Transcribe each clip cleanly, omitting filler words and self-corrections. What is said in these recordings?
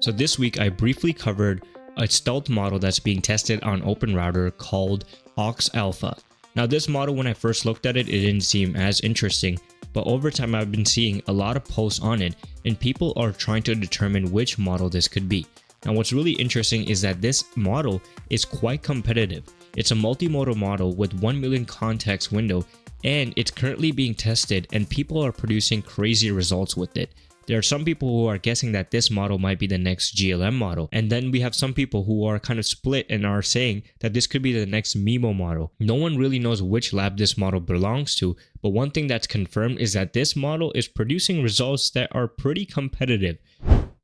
So this week I briefly covered a stealth model that's being tested on OpenRouter called oxalpha. Now this model, when I first looked at it, it didn't seem as interesting, but over time I've been seeing a lot of posts on it and people are trying to determine which model this could be. Now what's really interesting is that this model is quite competitive. It's a multimodal model with 1 million context window and it's currently being tested and people are producing crazy results with it. There are some people who are guessing that this model might be the next GLM model. And then we have some people who are kind of split and are saying that this could be the next Mimo model. No one really knows which lab this model belongs to, but one thing that's confirmed is that this model is producing results that are pretty competitive.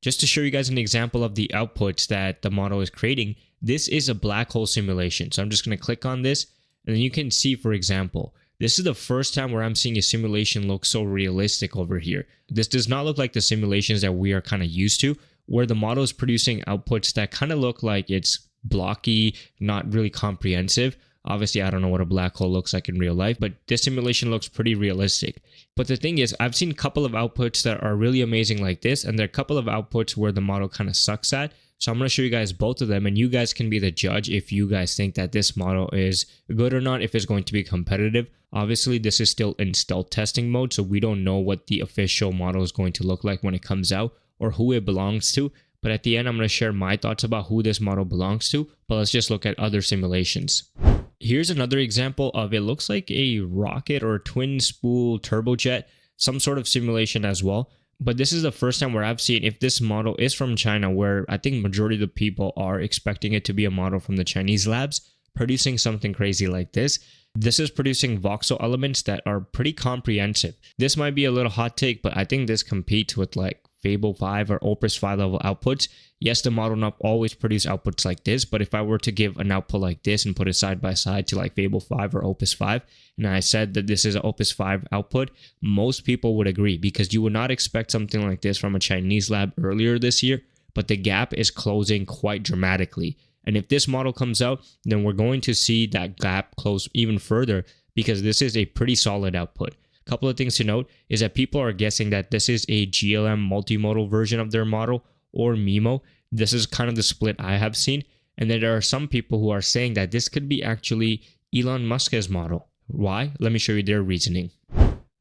Just to show you guys an example of the outputs that the model is creating, this is a black hole simulation. So I'm just going to click on this and then you can see, for example, this is the first time where I'm seeing a simulation look so realistic over here. This does not look like the simulations that we are kind of used to, where the model is producing outputs that kind of look like it's blocky, not really comprehensive. Obviously, I don't know what a black hole looks like in real life, but this simulation looks pretty realistic. But the thing is, I've seen a couple of outputs that are really amazing like this, and there are a couple of outputs where the model kind of sucks at. So I'm going to show you guys both of them, and you guys can be the judge if you guys think that this model is good or not, if it's going to be competitive. Obviously, this is still in stealth testing mode, so we don't know what the official model is going to look like when it comes out or who it belongs to. But at the end, I'm going to share my thoughts about who this model belongs to, but let's just look at other simulations. Here's another example of it looks like a rocket or a twin spool turbojet, some sort of simulation as well. But this is the first time where I've seen if this model is from China, where I think majority of the people are expecting it to be a model from the Chinese labs, producing something crazy like this. This is producing voxel elements that are pretty comprehensive. This might be a little hot take, but I think this competes with like Fable 5 or Opus 5 level outputs. Yes, the model not always produce outputs like this, but if I were to give an output like this and put it side by side to like Fable 5 or Opus 5, and I said that this is an Opus 5 output, most people would agree because you would not expect something like this from a Chinese lab earlier this year, but the gap is closing quite dramatically. And if this model comes out, then we're going to see that gap close even further because this is a pretty solid output. A couple of things to note is that people are guessing that this is a GLM multimodal version of their model or Mimo. This is kind of the split I have seen. And then there are some people who are saying that this could be actually Elon Musk's model. Why? Let me show you their reasoning.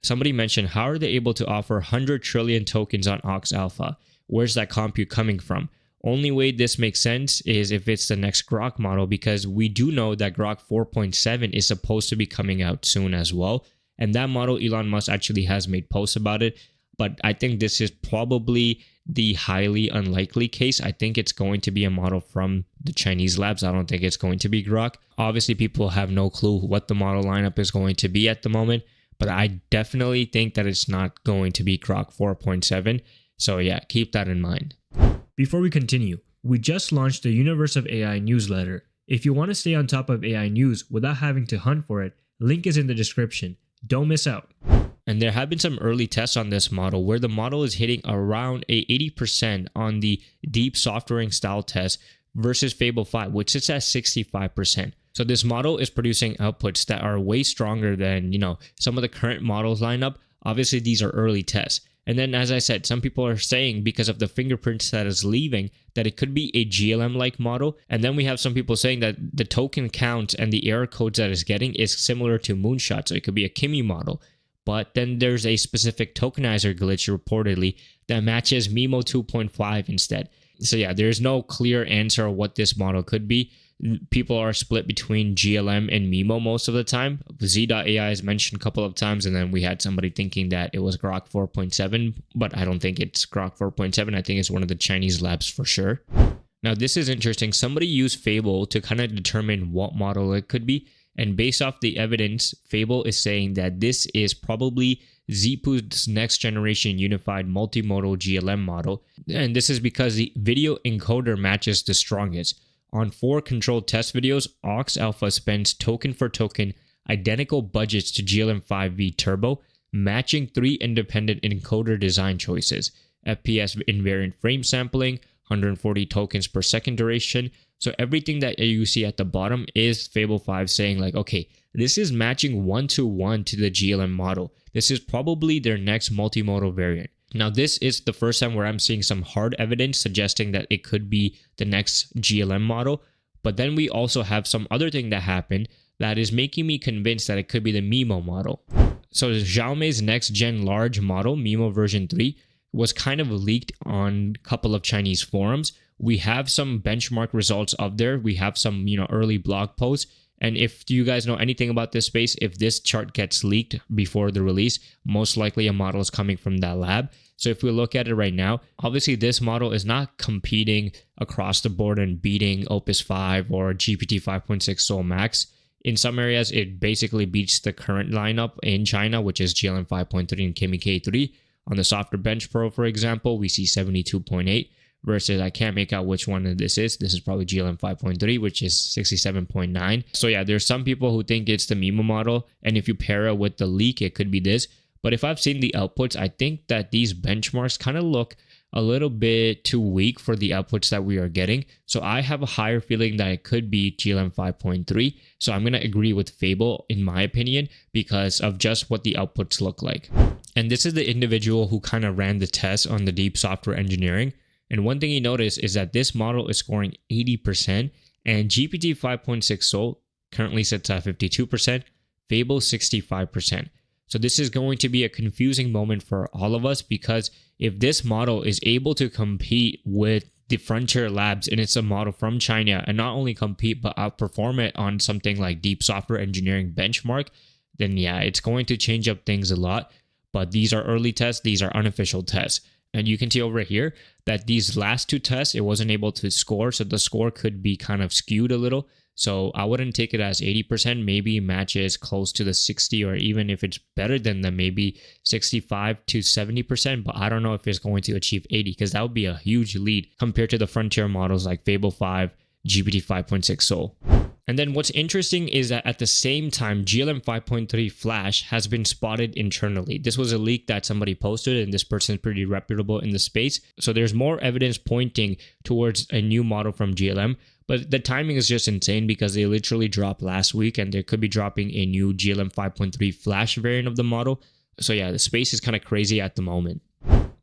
Somebody mentioned, how are they able to offer 100 trillion tokens on oxalpha? Where's that compute coming from? Only way this makes sense is if it's the next Grok model, because we do know that Grok 4.7 is supposed to be coming out soon as well. And that model, Elon Musk actually has made posts about it. But I think this is probably the highly unlikely case. I think it's going to be a model from the Chinese labs. I don't think it's going to be Grok. Obviously, people have no clue what the model lineup is going to be at the moment. But I definitely think that it's not going to be Grok 4.7. So yeah, keep that in mind. Before we continue, we just launched the Universe of AI newsletter. If you want to stay on top of AI news without having to hunt for it, link is in the description. Don't miss out. And there have been some early tests on this model where the model is hitting around a 80% on the deep softwaring style test versus Fable 5, which sits at 65%. So this model is producing outputs that are way stronger than, some of the current models lineup. Obviously, these are early tests. And then, as I said, some people are saying because of the fingerprints that is leaving that it could be a GLM-like model. And then we have some people saying that the token count and the error codes that it's getting is similar to Moonshot. So it could be a Kimi model. But then there's a specific tokenizer glitch reportedly that matches Mimo 2.5 instead. So yeah, there's no clear answer of what this model could be. People are split between GLM and Mimo most of the time. Z.ai is mentioned a couple of times, and then we had somebody thinking that it was Grok 4.7, but I don't think it's Grok 4.7. I think it's one of the Chinese labs for sure. Now, this is interesting. Somebody used Fable to kind of determine what model it could be, and based off the evidence, Fable is saying that this is probably Zhipu's next generation unified multimodal GLM model, and this is because the video encoder matches the strongest. On 4 controlled test videos, oxalpha spends token for token identical budgets to GLM 5.3 Turbo, matching 3 independent encoder design choices: FPS invariant frame sampling, 140 tokens per second duration. So everything that you see at the bottom is Fable 5 saying like, okay, this is matching 1-to-1 to the GLM model. This is probably their next multimodal variant. Now, this is the first time where I'm seeing some hard evidence suggesting that it could be the next GLM model. But then we also have some other thing that happened that is making me convinced that it could be the Mimo model. So Xiaomi's next gen large model, Mimo version 3, was kind of leaked on a couple of Chinese forums. We have some benchmark results up there. We have some, early blog posts. And if you guys know anything about this space, if this chart gets leaked before the release, most likely a model is coming from that lab. So if we look at it right now, obviously this model is not competing across the board and beating Opus 5 or GPT 5.6 Sol Max. In some areas, it basically beats the current lineup in China, which is GLM 5.3 and Kimi K3. On the Softer Bench Pro, for example, we see 72.8 versus I can't make out which one this is. This is probably GLM 5.3, which is 67.9. So yeah, there's some people who think it's the Mimo model. And if you pair it with the leak, it could be this. But if I've seen the outputs, I think that these benchmarks kind of look a little bit too weak for the outputs that we are getting. So I have a higher feeling that it could be GLM 5.3. So I'm going to agree with Fable, in my opinion, because of just what the outputs look like. And this is the individual who kind of ran the test on the deep software engineering. And one thing you notice is that this model is scoring 80%, and GPT 5.6 Sol currently sits at 52%, Fable 65%. So this is going to be a confusing moment for all of us, because if this model is able to compete with the frontier labs and it's a model from China, and not only compete but outperform it on something like deep software engineering benchmark, then yeah, it's going to change up things a lot. But these are early tests, these are unofficial tests. And you can see over here that these last two tests, it wasn't able to score. So the score could be kind of skewed a little. So I wouldn't take it as 80%, maybe matches close to the 60, or even if it's better than them, maybe 65 to 70%. But I don't know if it's going to achieve 80, because that would be a huge lead compared to the frontier models like Fable 5, GPT 5.6 Sol. And then what's interesting is that at the same time, GLM 5.3 Flash has been spotted internally. This was a leak that somebody posted, and this person's pretty reputable in the space. So there's more evidence pointing towards a new model from GLM. But the timing is just insane, because they literally dropped last week, and they could be dropping a new GLM 5.3 Flash variant of the model. So yeah, the space is kind of crazy at the moment.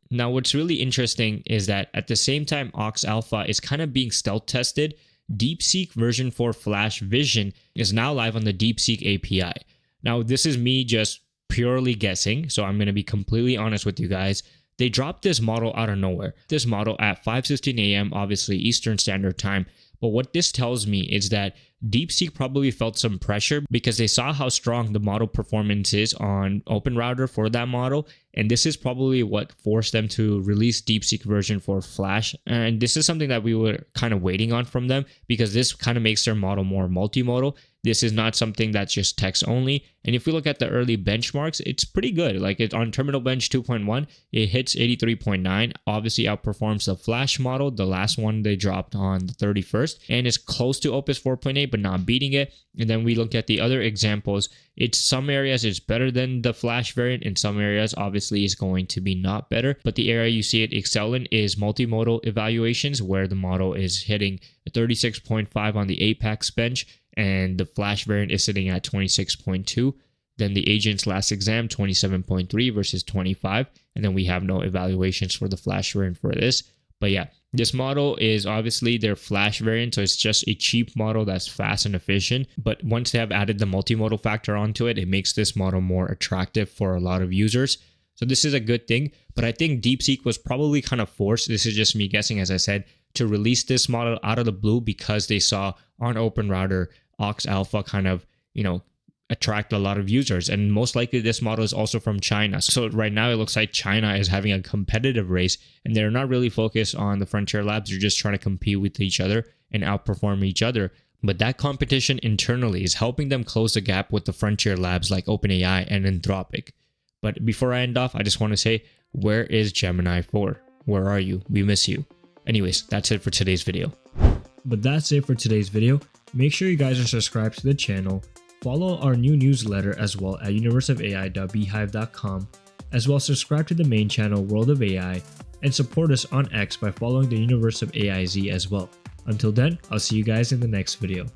Now, what's really interesting is that at the same time oxalpha is kind of being stealth tested, DeepSeek version 4 Flash Vision is now live on the DeepSeek API. Now, this is me just purely guessing, so I'm going to be completely honest with you guys. They dropped this model out of nowhere. This model at 5:15 a.m., obviously Eastern Standard Time. But what this tells me is that DeepSeek probably felt some pressure, because they saw how strong the model performance is on OpenRouter for that model. And this is probably what forced them to release DeepSeek version 4 Flash. And this is something that we were kind of waiting on from them, because this kind of makes their model more multimodal. This is not something that's just text only. And if we look at the early benchmarks, it's pretty good. Like on Terminal Bench 2.1, it hits 83.9, obviously outperforms the Flash model, the last one they dropped on the 31st, and is close to Opus 4.8, but not beating it. And then we look at the other examples. It's some areas it's better than the Flash variant. In some areas, obviously, is going to be not better. But the area you see it excel in is multimodal evaluations, where the model is hitting 36.5 on the Apex bench, and the Flash variant is sitting at 26.2. Then the agent's last exam, 27.3 versus 25. And then we have no evaluations for the Flash variant for this. But yeah, this model is obviously their Flash variant, so it's just a cheap model that's fast and efficient. But once they have added the multimodal factor onto it, it makes this model more attractive for a lot of users. So this is a good thing. But I think DeepSeek was probably kind of forced, this is just me guessing, as I said, to release this model out of the blue, because they saw on OpenRouter oxalpha kind of, attract a lot of users. And most likely this model is also from China. So right now it looks like China is having a competitive race, and they're not really focused on the frontier labs. They're just trying to compete with each other and outperform each other. But that competition internally is helping them close the gap with the frontier labs like OpenAI and Anthropic. But before I end off, I just want to say, where is Gemini 4? Where are you? We miss you. Anyways, that's it for today's video. But that's it for today's video. Make sure you guys are subscribed to the channel. Follow our new newsletter as well at universeofai.beehive.com. As well, subscribe to the main channel World of AI, and support us on X by following the Universe of AIZ as well. Until then, I'll see you guys in the next video.